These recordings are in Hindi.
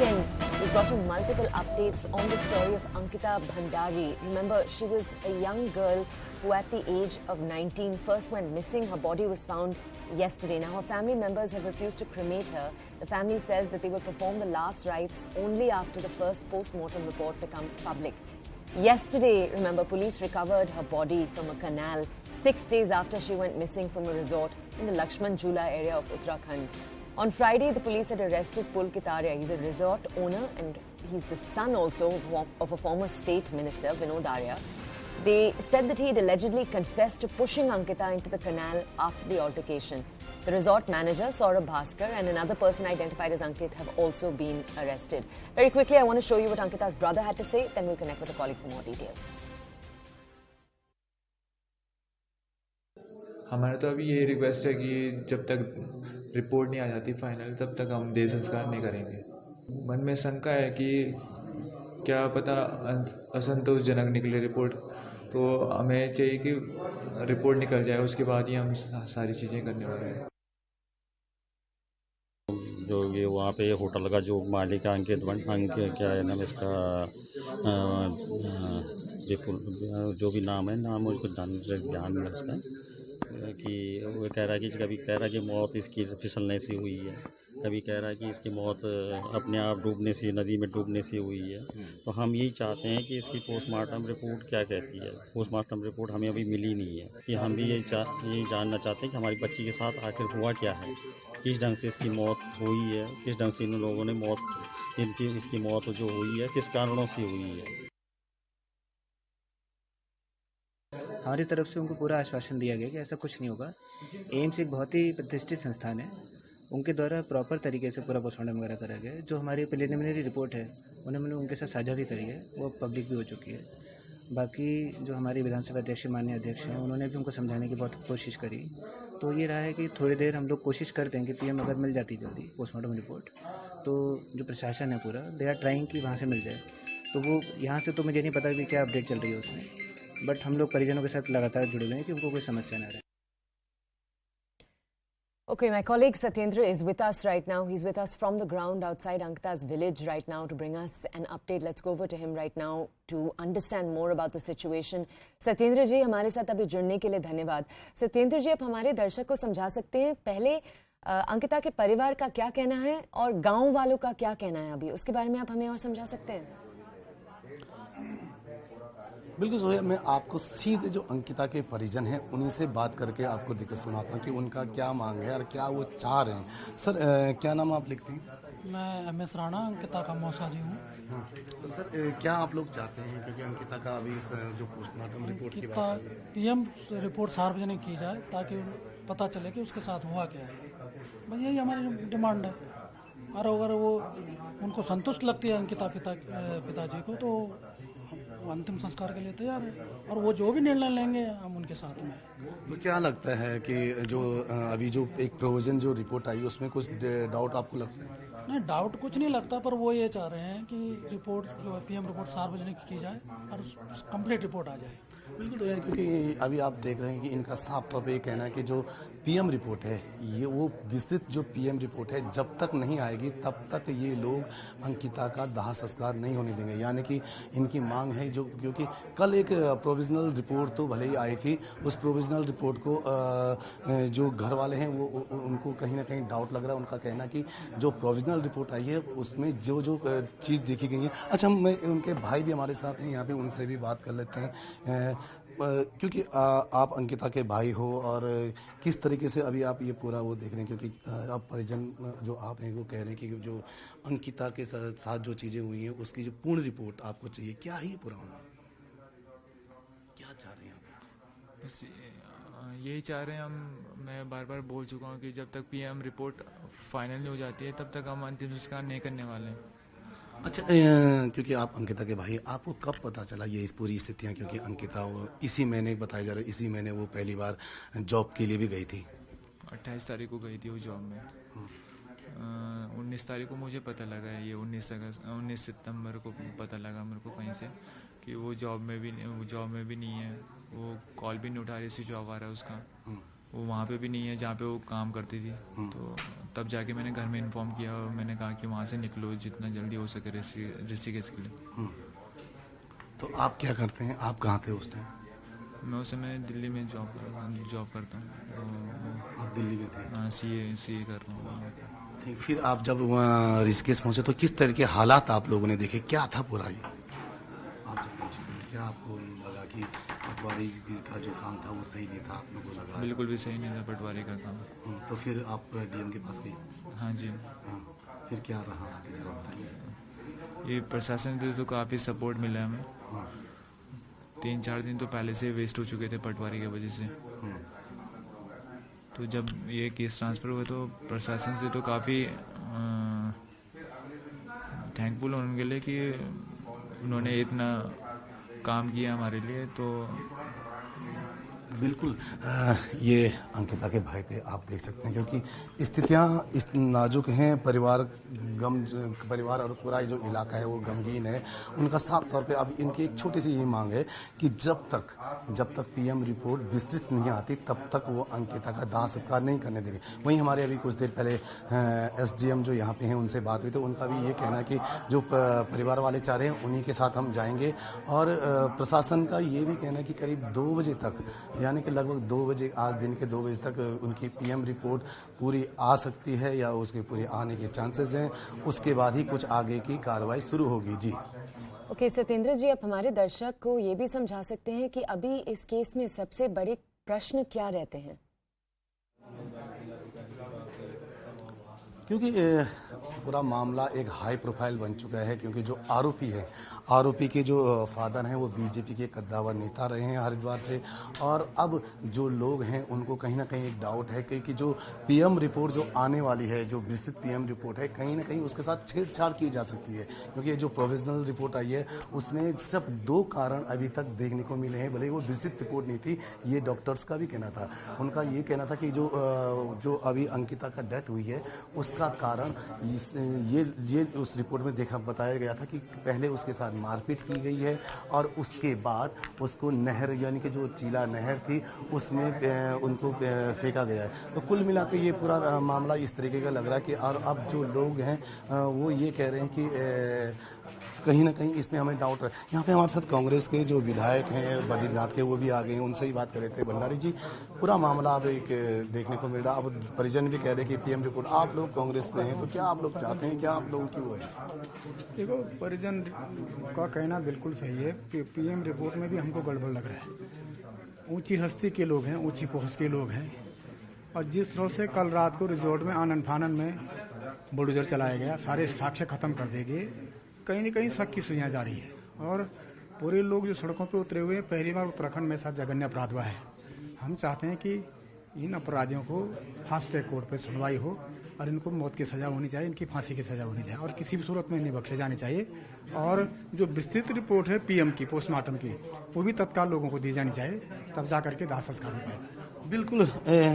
weekend, we brought you multiple updates on the story of Ankita Bhandari. Remember, she was a young girl who at the age of 19 first went missing. Her body was found yesterday. Now, her family members have refused to cremate her. The family says that they will perform the last rites only after the first post-mortem report becomes public. Yesterday, remember, police recovered her body from a canal 6 days after she went missing from a resort in the Lakshman Jhula area of Uttarakhand. On Friday, the police had arrested Pul Kitaria. He's a resort owner and he's the son also of a former state minister, Vinod Arya. They said that he had allegedly confessed to pushing Ankita into the canal after the altercation. The resort manager, Saurabh Bhaskar, and another person identified as Ankit have also been arrested. Very quickly, I want to show you what Ankita's brother had to say, then we'll connect with a colleague for more details. हमारा तो अभी ये रिक्वेस्ट है कि जब तक रिपोर्ट नहीं आ जाती फाइनल तब तक हम देह संस्कार नहीं करेंगे। मन में शंका है कि क्या पता असंतोषजनक निकले रिपोर्ट, तो हमें चाहिए कि रिपोर्ट निकल जाए, उसके बाद ही हम सारी चीज़ें करने वाले हैं। जो ये वहाँ पे होटल का जो मालिक है अंकित क्या है नाम इसका, जो भी नाम है, नाम मुझको ध्यान में इसका, कि वो कह रहा है कि कभी कह रहा है कि मौत इसकी फिसलने से हुई है, कभी कह रहा है कि इसकी मौत अपने आप डूबने से, नदी में डूबने से हुई है। तो हम यही चाहते हैं कि इसकी पोस्टमार्टम रिपोर्ट क्या कहती है। पोस्टमार्टम रिपोर्ट हमें अभी मिली नहीं है, कि हम भी यही जानना चाहते हैं कि हमारी बच्ची के साथ आखिर हुआ क्या है, किस ढंग से इसकी मौत हुई है, किस ढंग से इन लोगों ने इसकी मौत जो हुई है किस कारणों से हुई है। हमारी तरफ से उनको पूरा आश्वासन दिया गया कि ऐसा कुछ नहीं होगा। एम्स एक बहुत ही प्रतिष्ठित संस्थान है, उनके द्वारा प्रॉपर तरीके से पूरा पोस्टमार्टम वगैरह करा गया। जो हमारी प्रिलिमिनरी रिपोर्ट है उन्होंने उनके साथ साझा भी करी है, वो पब्लिक भी हो चुकी है। बाकी जो हमारी विधानसभा अध्यक्ष, माननीय अध्यक्ष हैं, उन्होंने भी उनको समझाने की बहुत कोशिश करी। तो ये रहा है कि थोड़ी देर हम लोग कोशिश करते हैं कि पीएम अगर मिल जाती जल्दी पोस्टमार्टम रिपोर्ट, तो जो प्रशासन है पूरा दे आर ट्राइंग कि वहाँ से मिल जाए। तो वो यहाँ से तो मुझे नहीं पता कि क्या अपडेट चल रही है उसमें, बट हम लोग परिजनों के साथ लगातार जुड़े हुए हैं कि उनको कोई समस्या ना रहे। Okay, my colleague Satyendra is with us right now. He's with us from the ground outside Ankita's village right now to bring us an update. Let's go over to him right now to understand more about the situation. Satyendra जी, हमारे साथ अभी जुड़ने के लिए धन्यवाद। सत्येंद्र जी, आप हमारे दर्शक को समझा सकते हैं पहले अंकिता के परिवार का क्या कहना है और गांव वालों का क्या कहना है अभी, उसके बारे में आप हमें और समझा सकते हैं? बिल्कुल सोया, मैं आपको सीधे जो अंकिता के परिजन हैं उन्हीं से बात करके आपको देकर सुनाता हूँ कि उनका क्या मांग है और क्या वो चाह रहे हैं। सर, क्या नाम आप लिखते हैं? मैं MS राणा, अंकिता का मौसा जी हूँ। तो सर, क्या आप लोग चाहते हैं, क्योंकि अंकिता का अभी जो पोस्टमार्टम रिपोर्ट की बात PM रिपोर्ट सार्वजनिक की जाए ताकि पता चले कि उसके साथ हुआ क्या है। बस यही हमारी डिमांड है, और अगर वो उनको संतुष्ट लगती है अंकिता पिताजी को, तो अंतिम संस्कार के लिए तैयार है, और वो जो भी निर्णय लेंगे हम उनके साथ में। तो क्या लगता है कि जो अभी जो एक प्रोविजन जो रिपोर्ट आई उसमें कुछ डाउट आपको लगता है? नहीं, डाउट कुछ नहीं लगता, पर वो ये चाह रहे हैं कि रिपोर्ट जो PM रिपोर्ट सार्वजनिक की जाए और कंप्लीट रिपोर्ट आ जाए। बिल्कुल तो है, क्योंकि अभी आप देख रहे हैं कि इनका साफ तौर पे ये कहना है कि जो PM रिपोर्ट है, ये वो विस्तृत जो PM रिपोर्ट है, जब तक नहीं आएगी तब तक ये लोग अंकिता का दाह संस्कार नहीं होने देंगे। यानी कि इनकी मांग है जो, क्योंकि कल एक प्रोविजनल रिपोर्ट तो भले ही आई थी, उस प्रोविजनल रिपोर्ट को जो घर वाले हैं वो उनको कहीं ना कहीं डाउट लग रहा है। उनका कहना कि जो प्रोविजनल रिपोर्ट आई है उसमें जो जो चीज़ देखी गई है। अच्छा, मैं उनके भाई भी हमारे साथ हैं यहाँ पे, उनसे भी बात कर लेते हैं, क्योंकि आप अंकिता के भाई हो, और किस तरीके से अभी आप ये पूरा वो देख रहे हैं, क्योंकि आप परिजन जो आप हैं वो कह रहे हैं कि जो अंकिता के साथ जो चीज़ें हुई हैं उसकी जो पूर्ण रिपोर्ट आपको चाहिए। क्या ही पूरा होना, क्या चाह रहे हैं आप? बस यही चाह रहे हैं हम। मैं बार बार बोल चुका हूँ कि जब तक PM रिपोर्ट फाइनल नहीं हो जाती है तब तक हम अंतिम संस्कार नहीं करने वाले हैं। अच्छा, क्योंकि आप अंकिता के भाई, आपको कब पता चला ये इस पूरी स्थितियाँ? क्योंकि अंकिता इसी महीने बताया जा रहा है, इसी महीने वो पहली बार जॉब के लिए भी गई थी। 28 तारीख को गई थी वो जॉब में। 19 तारीख को मुझे पता लगा है, ये 19 सितंबर को पता लगा मेरे को कहीं से कि वो जॉब में भी नहीं है। वो कॉल भी नहीं उठा रही, स्विच ऑफ आ रहा है उसका। वो वहाँ पे भी नहीं है जहाँ पे वो काम करती थी। तो तब जाके मैंने घर में इन्फॉर्म किया और मैंने कहा कि वहाँ से निकलो जितना जल्दी हो सके ऋषिकेश के लिए। तो आप क्या करते हैं, आप कहाँ थे उस टाइम? मैं उस समय दिल्ली में जॉब करता हूँ। आप दिल्ली में थे? हाँ, सीए कर रहा हूँ। ठीक, फिर आप जब वहाँ ऋषिकेश पहुँचे तो किस तरह के हालात आप लोगों ने देखे, क्या था पूरा ये? आप जब पहुँचे क्या आपको लगा कि पटवारी का जो काम था वो सही नहीं था, आप लोगों को लगा? बिल्कुल भी सही नहीं था पटवारी का काम। तो फिर आप डीएम के पास गए? हाँ जी। हाँ, फिर क्या रहा आगे, जरा बताइए। ये प्रशासन से तो काफ़ी सपोर्ट मिला है हमें। 3-4 दिन तो पहले से वेस्ट हो चुके थे पटवारी की वजह से। तो जब ये केस ट्रांसफ़र हुआ तो प्रशासन से तो काफ़ी थैंकफुल उनके लिए कि उन्होंने इतना काम किया हमारे लिए। तो बिल्कुल ये अंकिता के भाई थे, आप देख सकते हैं, क्योंकि स्थितियां इस नाजुक हैं, परिवार और पूरा जो इलाका है वो गमगीन है। उनका साफ तौर पे अब इनकी एक छोटी सी यही मांग है कि जब तक पीएम रिपोर्ट विस्तृत नहीं आती तब तक वो अंकिता का दाह संस्कार नहीं करने देंगे। वहीं हमारे अभी कुछ देर पहले एसडीएम जो यहाँ पे हैं उनसे बात हुई तो उनका भी ये कहना है कि जो परिवार वाले चाह रहे हैं उन्हीं के साथ हम जाएंगे। और प्रशासन का ये भी कहना है कि करीब 2 बजे तक, यानी कि लगभग 2 बजे, आज दिन के 2 बजे तक उनकी पीएम रिपोर्ट पूरी आ सकती है या उसके पूरे आने के चांसेस हैं। उसके बाद ही कुछ आगे की कार्रवाई शुरू होगी। जी ओके सत्येंद्र जी, आप हमारे दर्शक को ये भी समझा सकते हैं कि अभी इस केस में सबसे बड़े प्रश्न क्या रहते हैं? क्योंकि पूरा मामला एक हाई प्रोफाइल बन चुका है, क्योंकि जो आरोपी के जो फादर हैं वो बीजेपी के कद्दावर नेता रहे हैं हरिद्वार से। और अब जो लोग हैं उनको कहीं ना कहीं एक डाउट है कि जो पीएम रिपोर्ट जो आने वाली है, जो विस्तृत पीएम रिपोर्ट है, कहीं ना कहीं उसके साथ छेड़छाड़ की जा सकती है। क्योंकि ये जो प्रोविजनल रिपोर्ट आई है उसमें सिर्फ 2 कारण अभी तक देखने को मिले हैं, भले ही वो विस्तृत रिपोर्ट नहीं थी। ये डॉक्टर्स का भी कहना था, उनका ये कहना था कि जो अभी अंकिता का डेथ हुई है उसका कारण ये उस रिपोर्ट में बताया गया था कि पहले उसके साथ मारपीट की गई है और उसके बाद उसको नहर, यानी कि जो चीला नहर थी उसमें उनको फेंका गया है। तो कुल मिला के ये पूरा मामला इस तरीके का लग रहा है कि और अब जो लोग हैं वो ये कह रहे हैं कि कहीं ना कहीं इसमें हमें डाउट है। यहाँ पे हमारे साथ कांग्रेस के जो विधायक हैं बद्रीनाथ के, वो भी आ गए हैं, उनसे ही बात कर रहे थे। भंडारी जी, पूरा मामला अब एक देखने को मिल रहा। अब परिजन भी कह रहे कि पीएम रिपोर्ट, आप लोग कांग्रेस से हैं तो क्या आप लोग चाहते हैं, क्या आप लोगों की वो है? देखो, परिजन का कहना बिल्कुल सही है कि पीएम रिपोर्ट में भी हमको गड़बड़ लग रहा है। ऊंची हस्ती के लोग हैं, ऊंची पहुंच के लोग हैं, और जिस तरह से कल रात को रिजॉर्ट में आनन फानन में बुलडोजर चलाया गया, सारे साक्ष्य खत्म कर देंगे, कहीं न कहीं शक की सुइयां जा रही है। और पूरे लोग जो सड़कों पे उतरे हुए हैं, पहली बार उत्तराखंड में साथ जघन्य अपराध हुआ है। हम चाहते हैं कि इन अपराधियों को फास्ट ट्रैक कोर्ट पे सुनवाई हो और इनको मौत की सज़ा होनी चाहिए, इनकी फांसी की सज़ा होनी चाहिए और किसी भी सूरत में नहीं बख्शे जाने चाहिए। और जो विस्तृत रिपोर्ट है पीएम की, पोस्टमार्टम की, वो भी तत्काल लोगों को दी जानी चाहिए, तब जा करके दाह संस्कार हो पाएगा। बिल्कुल,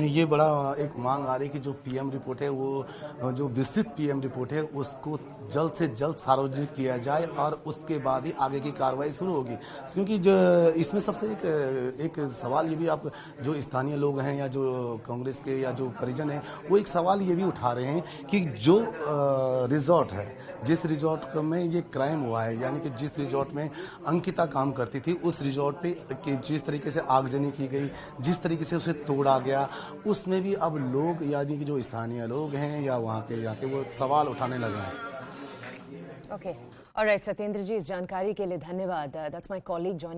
ये बड़ा एक मांग आ रही है कि जो पीएम रिपोर्ट है, वो जो विस्तृत पीएम रिपोर्ट है उसको जल्द से जल्द सार्वजनिक किया जाए और उसके बाद ही आगे की कार्रवाई शुरू होगी। क्योंकि जो इसमें सबसे एक सवाल ये भी, आप जो स्थानीय लोग हैं या जो कांग्रेस के या जो परिजन हैं, वो एक सवाल ये भी उठा रहे हैं कि जो रिजॉर्ट है, जिस रिजॉर्ट में ये क्राइम हुआ है, यानी कि जिस रिजॉर्ट में अंकिता काम करती थी, उस रिजॉर्ट पे जिस तरीके से आगजनी की गई, जिस तरीके से उसे तोड़ा गया, उसमें भी अब लोग, यानी कि जो स्थानीय लोग हैं या वहाँ के जाके वो सवाल उठाने लगे हैं। ओके, ऑलराइट सत्येंद्र जी, इस जानकारी के लिए धन्यवाद। That's my colleague Johnny.